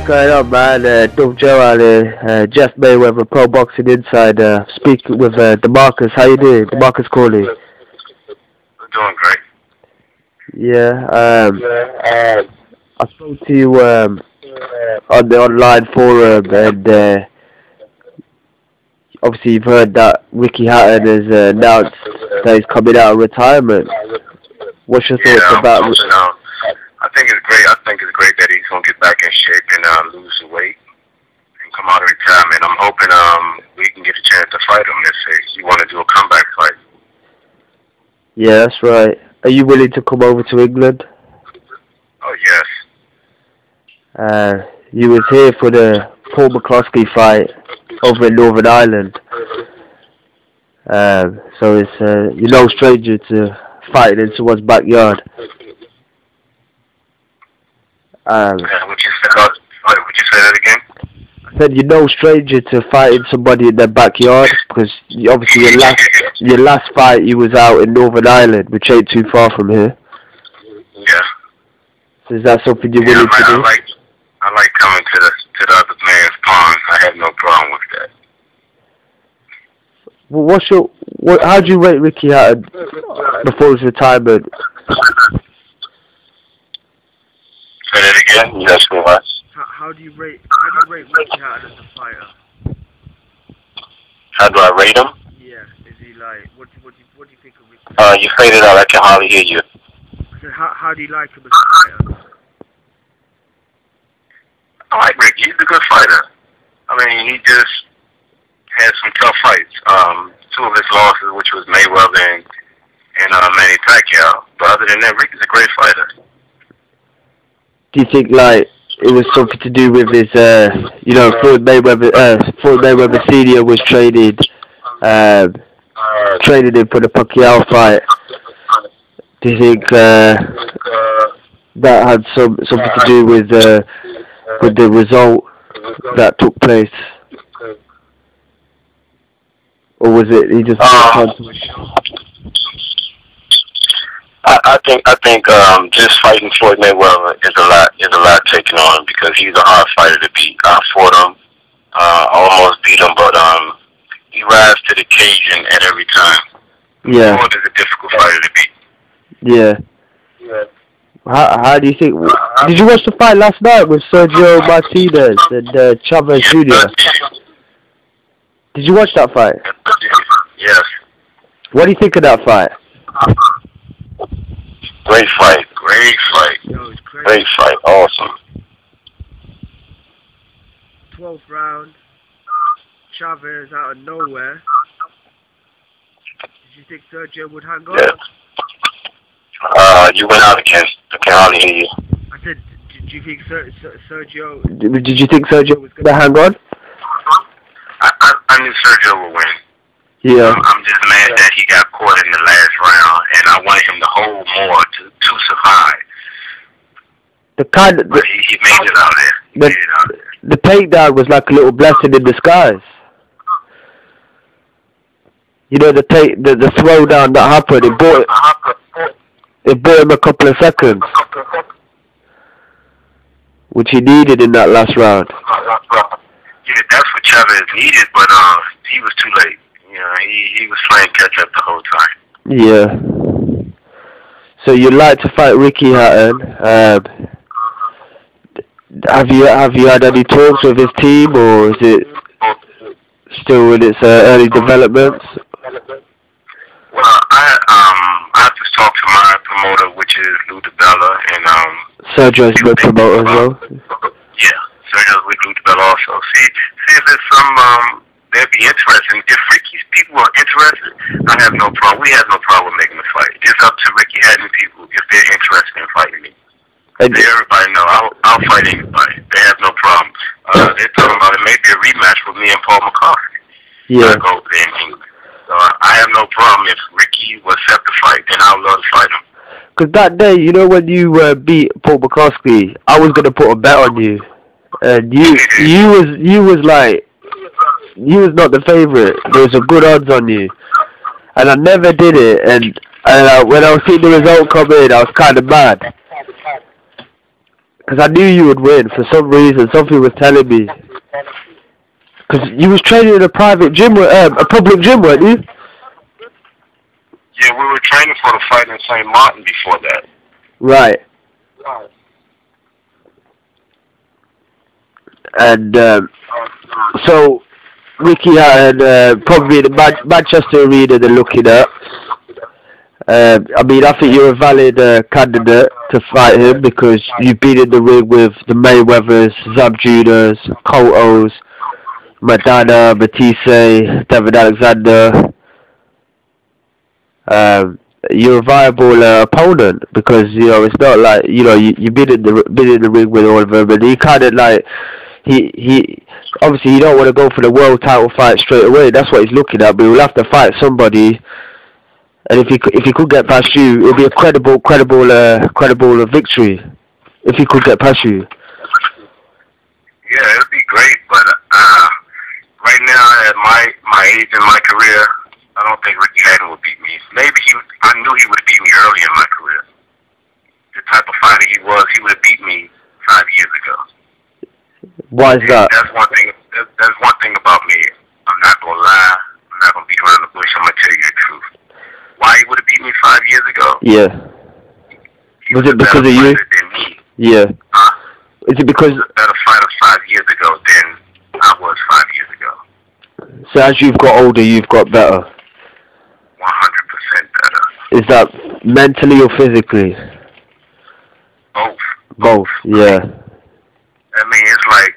going on, man? Duv Johal here, Jeff Mayweather, Pro Boxing Insider, speaking with Demarcus. How you doing? Demarcus Corley. I'm doing great. Yeah, I spoke to you on the online forum, and obviously you've heard that Ricky Hatton has announced that he's coming out of retirement. What's your thoughts about it? I think it's great. I think it's great that he's gonna get back in shape and lose the weight and come out of retirement. I'm hoping we can get a chance to fight him. Let's say you want to do a comeback fight. Yeah, that's right. Are you willing to come over to England? Oh yes. You was here for the Paul McCloskey fight over in Northern Ireland. So it's you're no stranger to fighting in someone's backyard. Would you say that again? I said you're no stranger to fighting somebody in their backyard, because obviously your last fight you was out in Northern Ireland, which ain't too far from here. Yeah. So is that something you're willing to do? I like coming to the other man's pond. I have no problem with that. Well, how do you rate Ricky Hatton before his retirement? Say that again. You asked me what? How do you rate Ricky Hatton as a fighter? How do I rate him? Yeah, is he like what do you think of Ricky? You faded out. I can hardly hear you. I said, how do you like him as a fighter? I like Ricky. He's a good fighter. I mean, he just had some tough fights. Two of his losses, which was Mayweather and Manny Pacquiao. But other than that, Ricky's a great fighter. Do you think like it was something to do with his, Floyd Mayweather Senior was traded him for the Pacquiao fight? Do you think that had something to do with the result that took place, or was it he just? I think just fighting Floyd Mayweather is a lot taken on, because he's a hard fighter to beat. I fought him, almost beat him, but he rises to the occasion at every time. Yeah. Floyd is a difficult fighter to beat. Yeah. Yeah. How do you think? Did you watch the fight last night with Sergio Martinez and Chavez Jr.? Did you watch that fight? Yes. What do you think of that fight? Great fight. Great fight. Awesome. 12th round. Chavez out of nowhere. Did you think Sergio would hang on? Yeah. You went out against. I can hardly hear you. I said, did you think Sergio? Did you think Sergio was going to hang on? I knew Sergio would win. Yeah. I'm just mad that he got caught in the last round, and I wanted him to hold more to survive. But he made it out there. The takedown was like a little blessing in disguise. You know, the throwdown that happened, it bought him a couple of seconds, which he needed in that last round. Yeah, that's what Chavez needed, but he was too late. You know, he was playing catch up the whole time. Yeah. So you'd like to fight Ricky Hatton. Have you had any talks with his team, or is it still in its early developments? Well, I have to talk to my promoter, which is Lou DiBella, and Sergio's a good promoter as well. Yeah, Sergio's with Lou DiBella also. See if there's some they'd be interested. If Ricky's people are interested, I have no problem. We have no problem making a fight. It's up to Ricky Hatton people if they're interested in fighting me. Everybody know I'll fight anybody. They have no problem. They're talking about it may be a rematch with me and Paul McCloskey. Yeah. I go there in England. So I have no problem if Ricky will accept the fight. Then I would love to fight him. Because that day, you know, when you beat Paul McCloskey, I was gonna put a bet on you, and you was like. You was not the favourite. There was a good odds on you, and I never did it. And when I was seeing the result come in, I was kind of mad, Because I knew you would win for some reason. Something was telling me. Because you was training in a private gym, a public gym, weren't you? Yeah, we were training for the fight in St. Martin before that. Right. And so Ricky Hatton, probably the Manchester Arena they're looking at. I mean, I think you're a valid candidate to fight him because you've been in the ring with the Mayweathers, Duv Johals, Cottos, Madonna, Matisse, David Alexander. You're a viable opponent because it's not like you've been in the ring with all of them, and he kind of like he obviously you don't want to go for the world title fight straight away. That's what he's looking at, but he'll have to fight somebody. And if he could get past you, it'll be a credible victory. If he could get past you. Yeah, it'd be great, but right now at my age in my career, I don't think Ricky Hatton would beat me. Maybe I knew he would beat me early in my career. The type of fighter he would have beat me 5 years ago. Why is that? That's one thing. That's one thing about me. I'm not gonna lie. I'm not gonna beat around the bush. I'm gonna tell you the truth. Why he would have beat me 5 years ago? Yeah. Was it because of you? Than me. Yeah. Is it because? He was a better fighter 5 years ago than I was 5 years ago. So as you've got older, you've got better. 100% better. Is that mentally or physically? Both. Both. Yeah. I mean, it's like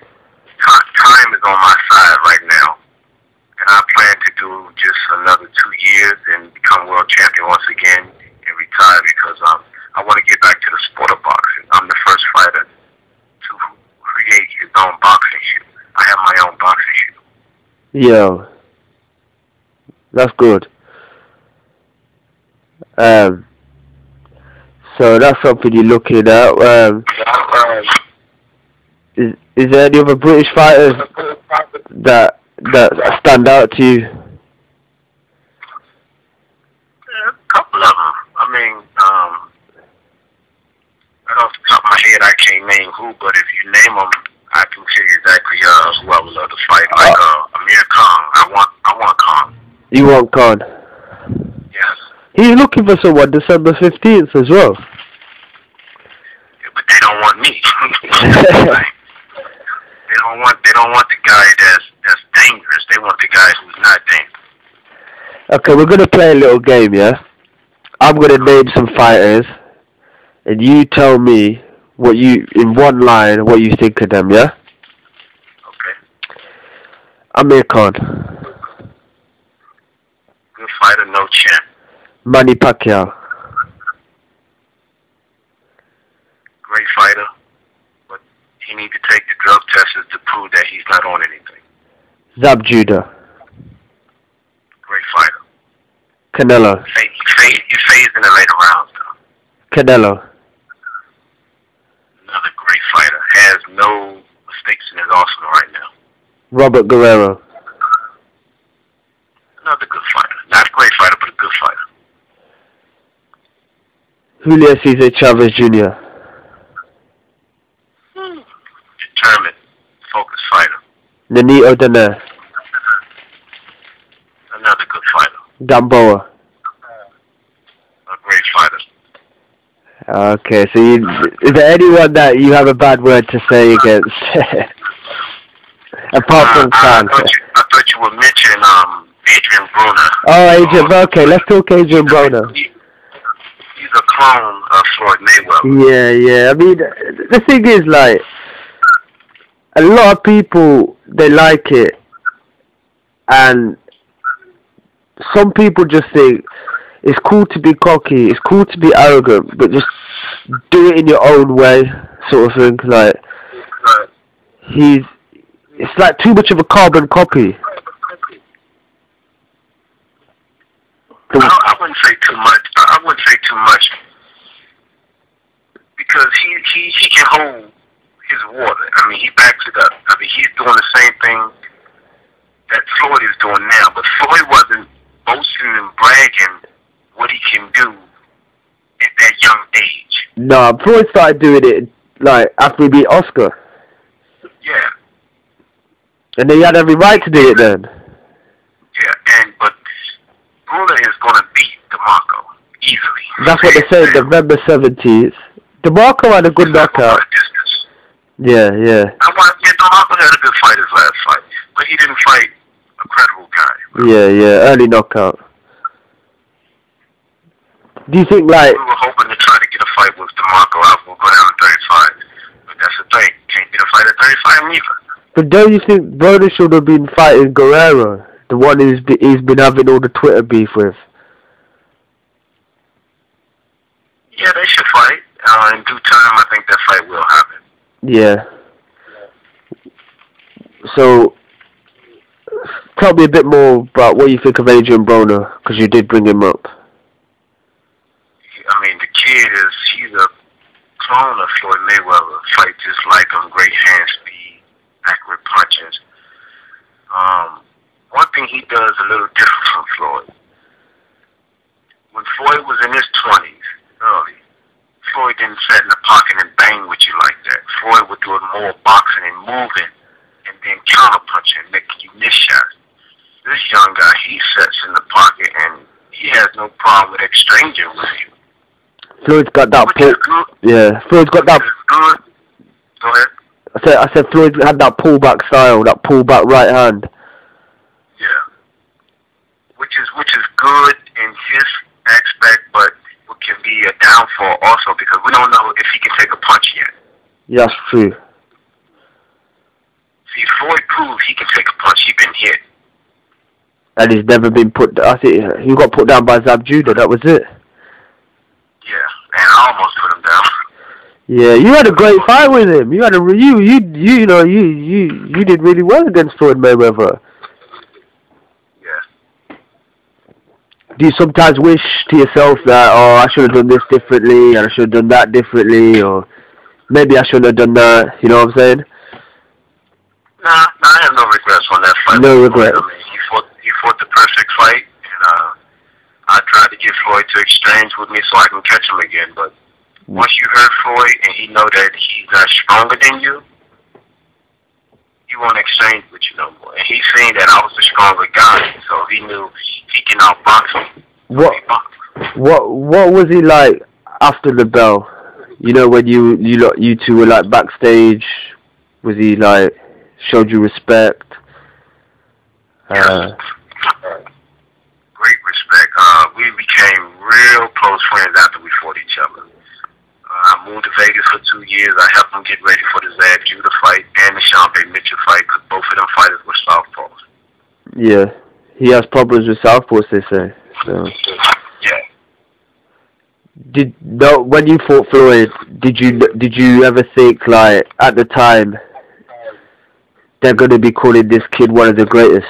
time is on my side right now. And I plan to do just another 2 years and become world champion once again and retire because I want to get back to the sport of boxing. I'm the first fighter to create his own boxing shoe. I have my own boxing shoe. Yeah. That's good. So that's something you're looking at. Is there any other British fighters that stand out to you? Yeah, a couple of them. I mean, right off the top of my head, I can't name who, but if you name them, I can tell you exactly who I would love to fight. Like Amir Khan. I want Khan. You want Khan? Yes. He's looking for someone December 15th as well. Yeah, but they don't want me. They don't want the guy that's dangerous. They want the guy who's not dangerous. Okay, we're gonna play a little game, yeah? I'm gonna name some fighters, and you tell me in one line what you think of them, yeah? Okay. Amir Khan. Good fighter, no chin. Manny Pacquiao. Great fighter, but he needs to take the drug tests to prove that he's not on anything. Duv Johal. Great fighter. Canelo. He fades in the later rounds, though. Canelo. Another great fighter. Has no mistakes in his arsenal right now. Robert Guerrero. Another good fighter. Not a great fighter, but a good fighter. Julio Cesar Chavez Jr. Determined, focused fighter. Nonito Donaire. Another good fighter. Gamboa. A great fighter. Okay, so is there anyone that you have a bad word to say against? Apart from Khan. I thought you would mention Adrian Broner. Oh, Adrian. Okay, let's talk Adrian Broner. He's a clone of Floyd Mayweather. Yeah. I mean, the thing is, like, a lot of people, they like it, and some people just think it's cool to be cocky, it's cool to be arrogant, but just do it in your own way, sort of thing. Like, it's like too much of a carbon copy. I wouldn't say too much. I wouldn't say too much because he can hold his water. I mean, he backs it up. I mean, he's doing the same thing that Floyd is doing now. But Floyd wasn't boasting and bragging what he can do at that young age. No, Floyd started doing it Like, after we beat Oscar? Yeah. And they had every right to do it then? Yeah, but Broner is going to beat DeMarco easily. That's what they say, November 17th. DeMarco had a good knockout. Yeah. DeMarco had a good fight his last fight, but he didn't fight a credible guy. Yeah, early knockout. Do you think, like... We were hoping to try to get a fight with DeMarco. I will go down to 35. But that's the thing. Can't get a fight at 35 either. But don't you think Broner should have been fighting Guerrero? The one he's been having all the Twitter beef with? Yeah, they should fight. In due time, I think that fight will happen. Yeah. So, tell me a bit more about what you think of Adrian Broner, because you did bring him up. I mean, the kid he's a clone of Floyd Mayweather. Fight just like him, great hand speed, accurate punches. One thing he does a little different from Floyd. When Floyd was in his 20s, early, Floyd didn't sit in the pocket and bang with you like that. Floyd would do it more boxing and moving and then counter-punching, making you miss shots. This young guy, he sits in the pocket and he has no problem with exchanging with you. Floyd's got that pull. Yeah, Floyd's got that. Good. Go ahead. I said Floyd had that pullback style, that pullback right hand. Yeah. Which is good in his aspect, but it can be a downfall also because we don't know if he can take a punch yet. Yeah, that's true. See, Floyd proved he can take a punch. He's been hit. And he's never been put. I think he got put down by Zab Judah. That was it. Yeah, and I almost put him down. Yeah, you had a great fight with him. You had you did really well against Floyd Mayweather. Yeah. Do you sometimes wish to yourself that, oh, I should have done this differently, and I should have done that differently, or maybe I shouldn't have done that? You know what I'm saying? Nah, I have no regrets on that fight. No regrets. I mean, he fought the perfect fight, and I tried to get Floyd to exchange with me so I can catch him again, but once you hurt Floyd and he know that he's not stronger than you, he won't exchange with you no more. And he seen that I was the stronger guy, so he knew he can outbox him. What was he like after the bell? You know, when you two were like backstage, was he like showed you respect? Yes. Great respect. We became real close friends after we fought each other. I moved to Vegas for 2 years. I helped him get ready for the Zab Judah fight and the Sean Bay Mitchell fight because both of them fighters were southpaws. Yeah, he has problems with southpaws, they say. So. Yeah. When you fought Floyd, did you ever think, like, at the time, they're going to be calling this kid one of the greatest?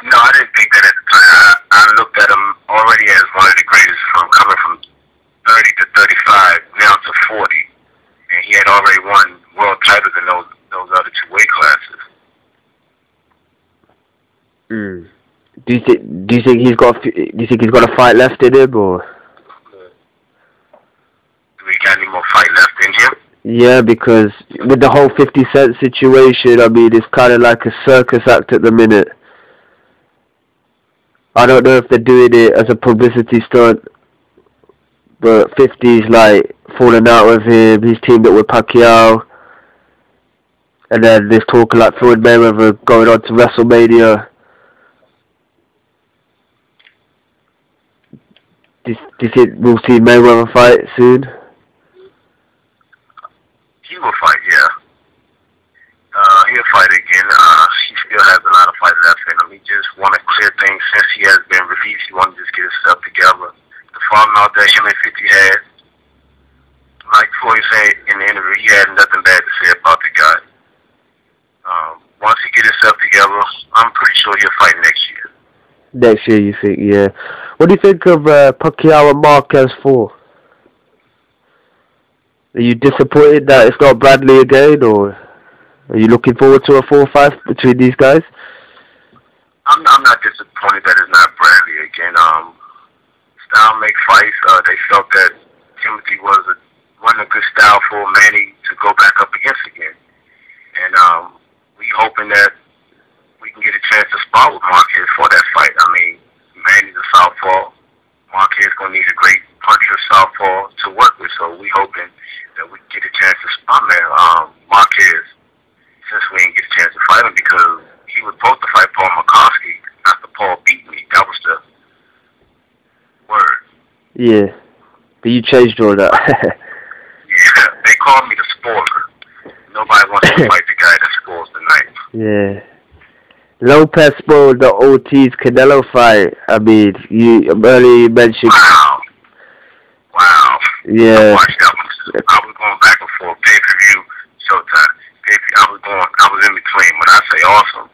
No, I didn't think that at the time. I looked at him already as one of the greatest from coming from 30 to 35, now to 40. And he had already won world titles in those other two weight classes. Do you think he's got a fight left in him, or? Do he got any more fight left in him? Yeah, because with the whole 50 Cent situation, I mean, it's kind of like a circus act at the minute. I don't know if they're doing it as a publicity stunt, but 50's like falling out with him. He's teamed up with Pacquiao, and then there's talk like Floyd Mayweather going on to WrestleMania. Do you think we'll see Mayweather fight soon? He will fight, yeah. He'll fight again. He still has a lot of fight left in him. He just want to clear things since he has been released. He want to just get himself together. The falling out that him and 50 had, like Floyd said in the interview, he had nothing bad to say about the guy. Once he get himself together, I'm pretty sure he'll fight next year. Next year, you think? Yeah. What do you think of Pacquiao and Marquez 4? Are you disappointed that it's not Bradley again, or are you looking forward to a 4-5 between these guys? I'm not disappointed that it's not Bradley again. Style make fights. They felt that Timothy wasn't a good style for Manny to go back up against again. And we hoping that we can get a chance to spar with Marquez for that fight. I mean, Manny's a southpaw. Marquez gonna need a great puncher southpaw to work with. So we hoping that we can get a chance to spar Marquez, since we didn't get a chance to fight him, because he was supposed to fight Paul Makoski after Paul beat me. That was the word. Yeah, but you changed all that. Yeah, they called me the spoiler. Nobody wants to fight the guy that spoils the night. Yeah. Lopez spoiled the Ortiz Canelo fight. I mean, you earlier mentioned. Wow. Yeah. I watched that one. I was going back and forth. Pay-per-view, Showtime. I was in between. When I say awesome,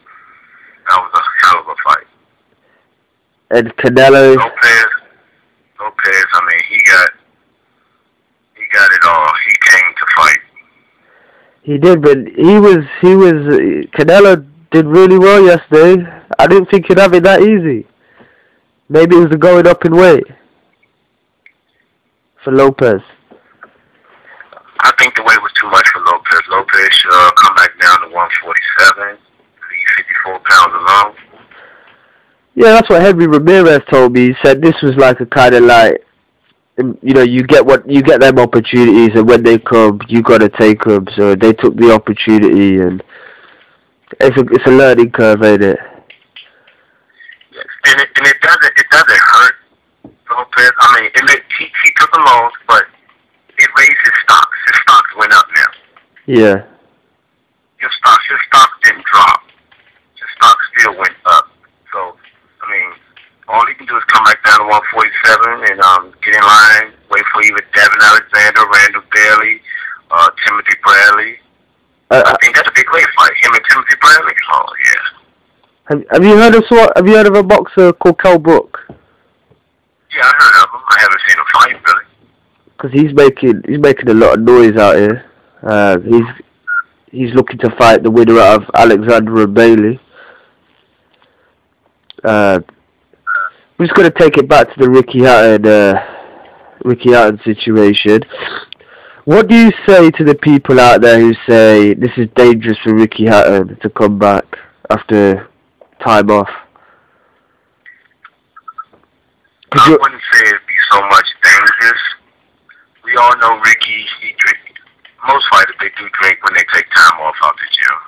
that was a hell of a fight. And Canelo. Lopez. I mean, he got it all. He came to fight. He did, but Canelo did really well yesterday. I didn't think he'd have it that easy. Maybe it was the going up in weight for Lopez. I think the weight was too much for Lopez. Lopez should come back down to 147, leave 54 pounds alone. Yeah, that's what Henry Ramirez told me. He said this was like a kind of like, you know, you get them opportunities, and when they come, you gotta take them. So they took the opportunity, and it's a learning curve, ain't it? Yes. And it doesn't hurt Lopez. I mean, he took a loss, but it raised his stocks. His stocks went up now. Yeah. Your stocks didn't drop. Your stocks still went up. So, I mean, all he can do is come back down to 147 and get in line, wait for either Devin Alexander, Randall Bailey, Timothy Bradley. I think that's a big weight fight. Him and Timothy Bradley. Oh yeah. Have you heard of a boxer called Kell Brook? Yeah, I heard of him. I haven't seen him fight really. Because he's making a lot of noise out here. He's looking to fight the winner out of Alexander and Bailey. We're just going to take it back to the Ricky Hatton situation. What do you say to the people out there who say this is dangerous for Ricky Hatton to come back after time off? I wouldn't say it'd be so much dangerous. We all know Ricky, he drink. Most fighters, they do drink when they take time off out the gym.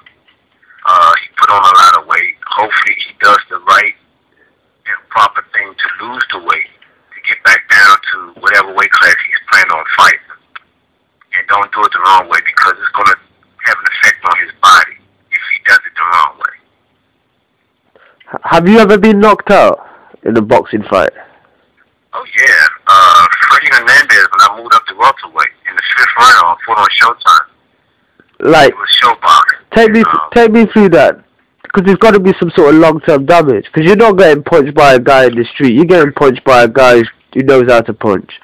He put on a lot of weight. Hopefully he does the right and proper thing to lose the weight, to get back down to whatever weight class he's planning on fighting. And don't do it the wrong way, because it's going to have an effect on his body if he does it the wrong way. Have you ever been knocked out in a boxing fight? Oh yeah, Freddie Hernandez, when I moved up to welterweight in the 5th round, fought on Showtime. Like, it was showbox. Take me through that, because there's got to be some sort of long-term damage. Because you're not getting punched by a guy in the street. You're getting punched by a guy who knows how to punch.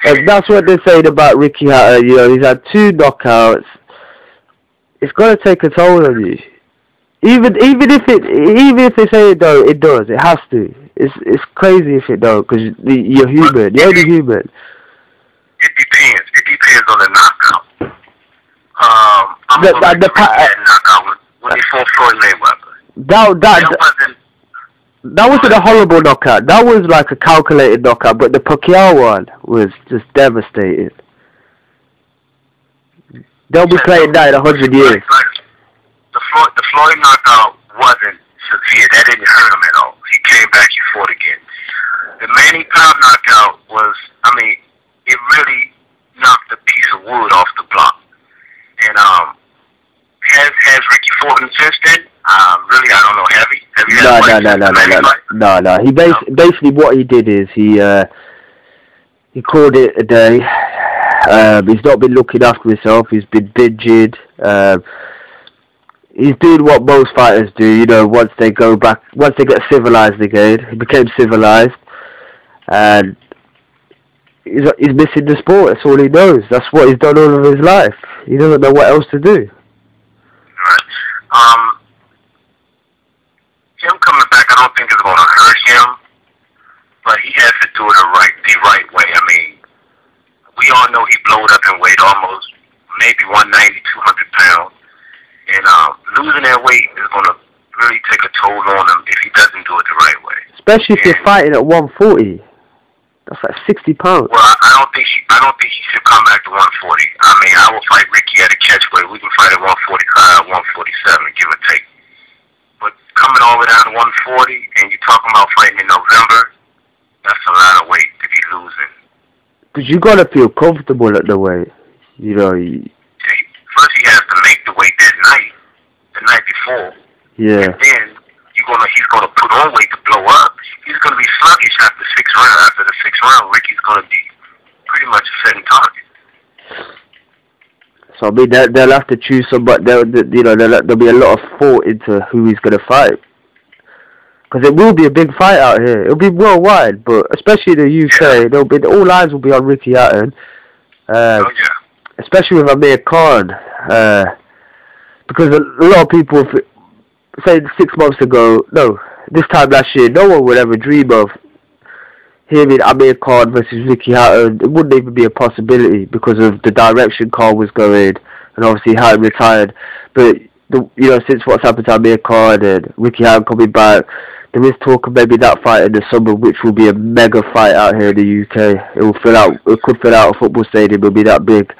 And that's what they're saying about Ricky Hatton. You know, he's had 2 knockouts. It's got to take a toll on you. Even if they say it does, it does. It has to. It's crazy if it don't, because you're human. You're only human. It depends. It depends on the knockout. I'm going to knockout when he fought Floyd Mayweather. That wasn't a horrible knockout. That was like a calculated knockout, but the Pacquiao one was just devastating. They'll be playing that in 100 years. The Floyd knockout wasn't severe. That didn't hurt him at all. He came back, he fought again. The Manny Pound knockout was, I mean, it really knocked a piece of wood off the block. And has Ricky fought him since then? Really, I don't know. No. He basically what he did is he called it a day. He's not been looking after himself. He's been binging. He's doing what most fighters do. You know, once they get civilized again, he became civilized, and he's missing the sport. That's all he knows. That's what he's done all of his life. He doesn't know what else to do. Right. Him coming back, I don't think it's going to hurt him, but he has to do it the right way. I mean, we all know he blowed up in weight, almost maybe 190, 200 pounds. And losing that weight is going to really take a toll on him if he doesn't do it the right way. Especially if you're fighting at 140. That's like 60 pounds. Well, I don't think he should come back to 140. I mean, I will fight Ricky at a catch weight. We can fight at 145, 147, give or take. But coming all the way down to 140, and you're talking about fighting in November, that's a lot of weight to be losing. Because you got to feel comfortable at the weight. You know. First, he has to make the weight that night, the night before. Yeah. And then he's gonna put on weight to blow up. He's gonna be sluggish after 6 rounds. After the 6th round, Ricky's gonna be pretty much a setting target. So I mean, they'll have to choose somebody. There'll be a lot of thought into who he's gonna fight. Because it will be a big fight out here. It'll be worldwide, but especially in the UK, all eyes will be on Ricky Hatton. Especially with Amir Khan, because a lot of people, say 6 months ago, this time last year, no one would ever dream of hearing Amir Khan versus Ricky Hatton. It wouldn't even be a possibility because of the direction Khan was going, and obviously Hatton retired. But since what's happened to Amir Khan and Ricky Hatton coming back, there is talk of maybe that fight in the summer, which will be a mega fight out here in the UK. It could fill out a football stadium. It'll be that big.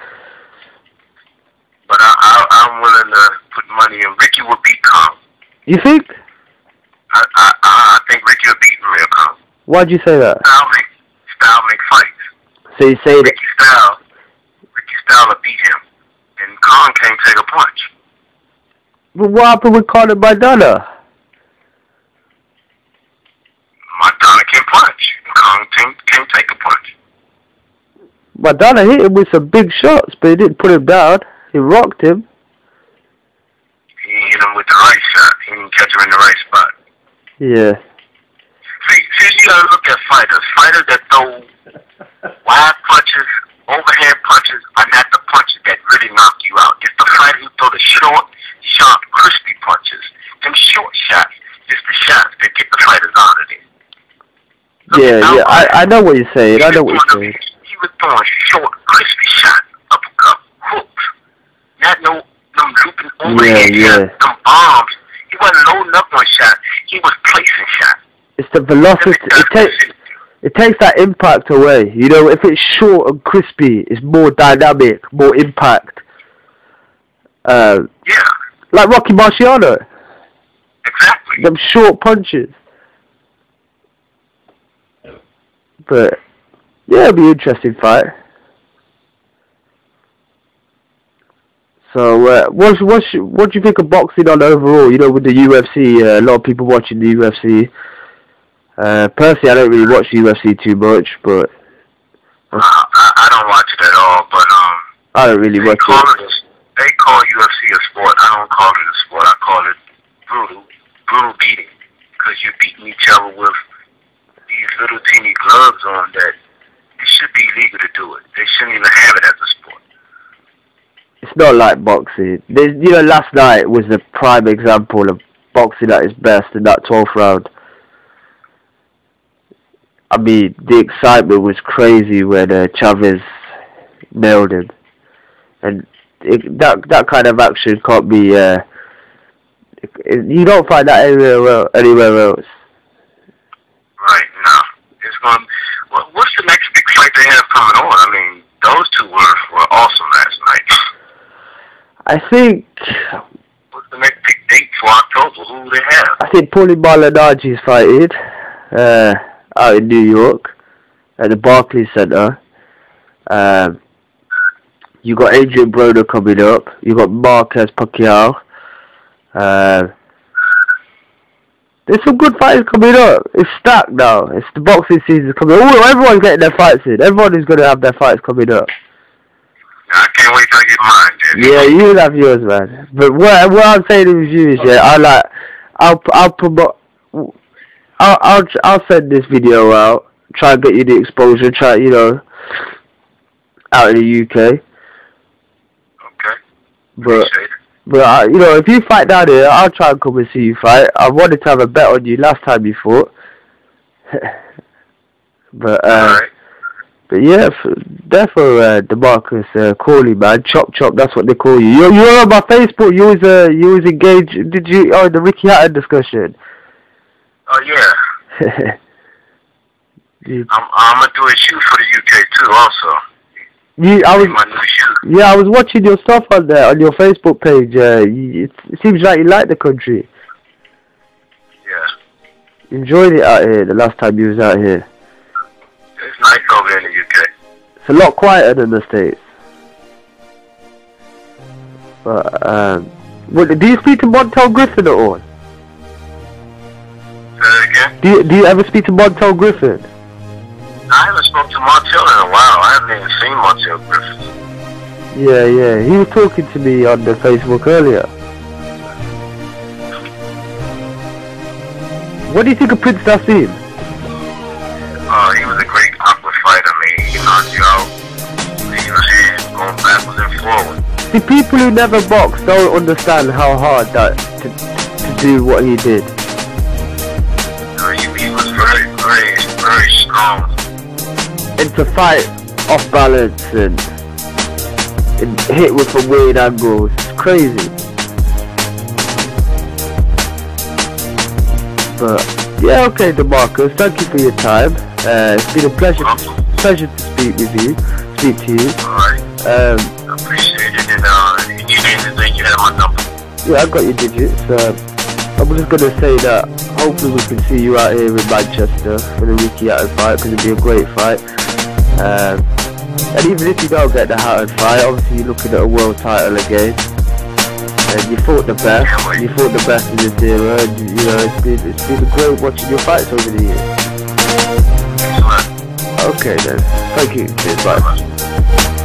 But I'm willing to put money in. Ricky will beat Khan. You think? I think Ricky will beat Amir Khan. Why'd you say that? Style make fights. So you say that Ricky Style will beat him, and Khan can't take a punch. But what happened with Khan and Maidana? Maidana can punch, and Khan can't take a punch. Maidana hit him with some big shots, but he didn't put him down. He rocked him. He hit him with the right shot. He didn't catch him in the right spot. Yeah. See, you gotta look at fighters. Fighters that throw wide punches, overhand punches, are not the punches that really knock you out. It's the fighter who throw the short, sharp, crispy punches. Them short shots is the shots that get the fighters out of there. I know what you're saying. He was throwing short, crispy shots, uppercut, hooks. Not no looping overhead shots, them bombs. He wasn't loading up on shots. He was placing shots. It's the velocity. It takes that impact away. If it's short and crispy, it's more dynamic, more impact. Like Rocky Marciano. Exactly. Them short punches. But yeah, it'll be an interesting fight. So, what do you think of boxing on overall? With the UFC, a lot of people watching the UFC. Personally, I don't really watch the UFC too much, but I don't watch it at all. But I don't really watch it. They call UFC a sport. I don't call it a sport. I call it brutal beating, because you're beating each other with these little teeny gloves on that it should be illegal to do it. They shouldn't even have it as a sport. It's not like boxing. Last night was the prime example of boxing at its best in that 12th round. I mean, the excitement was crazy when Chavez nailed him, and that kind of action can't be. You don't find that anywhere else. Right, no. It's going. Well, what's the next big fight they have coming on? I mean, those two were awesome last night. I think. What's the next big date for October? Who do they have? I think Paulie Malignaggi's fighting out in New York at the Barclays Center. You got Adrian Broner coming up. You got Marquez Pacquiao. There's some good fights coming up. It's stacked now. It's the boxing season coming up. Everyone's getting their fights in. Everyone is going to have their fights coming up. I can't wait till I get mine, dude. Yeah, you'll have yours, man. But what I'm saying to you is, I'll promote. I'll send this video out. Try and get you the exposure. Out in the UK. Okay. But if you fight down here, I'll try and come and see you fight. I wanted to have a bet on you last time you fought. But all right. But yeah, therefore, Demarcus Corley, man, chop chop. That's what they call you. You're on my Facebook. You was engaged. Did you? Oh, the Ricky Hatton discussion. Oh yeah. I'm gonna do a shoot for the UK too, also. My new shoot. Yeah, I was watching your stuff on there on your Facebook page. It seems like you like the country. Yeah. You enjoyed it out here the last time you was out here. It's nice over here in the UK. It's a lot quieter than the States. But do you speak to Montel Griffin at all? Say that again? Do you ever speak to Montel Griffin? I haven't spoken to Montel in a while. I haven't even seen Montel Griffin. Yeah. He was talking to me on the Facebook earlier. What do you think of Prince Nassim? He was a great aqua fighter. I mean, he knocked you out. He was going backwards and forward. See, people who never box don't understand how hard that to do what he did. He was very strong. And to fight off balance and hit with some weird angles, it's crazy. But yeah, okay, Demarcus, thank you for your time. It's been a pleasure to speak to you. Alright. I appreciate it. And if you need anything, you have my number. Yeah, I got your digits. I'm just gonna say that hopefully we can see you out here in Manchester for the Ricky Hatton fight, because it'd be a great fight. And even if you don't get the Hatton fight, obviously you're looking at a world title again. And you fought the best. You fought the best in this era. And, you know, it's been great watching your fights over the years. Excellent. Okay then. Thank you. Cheers. Bye.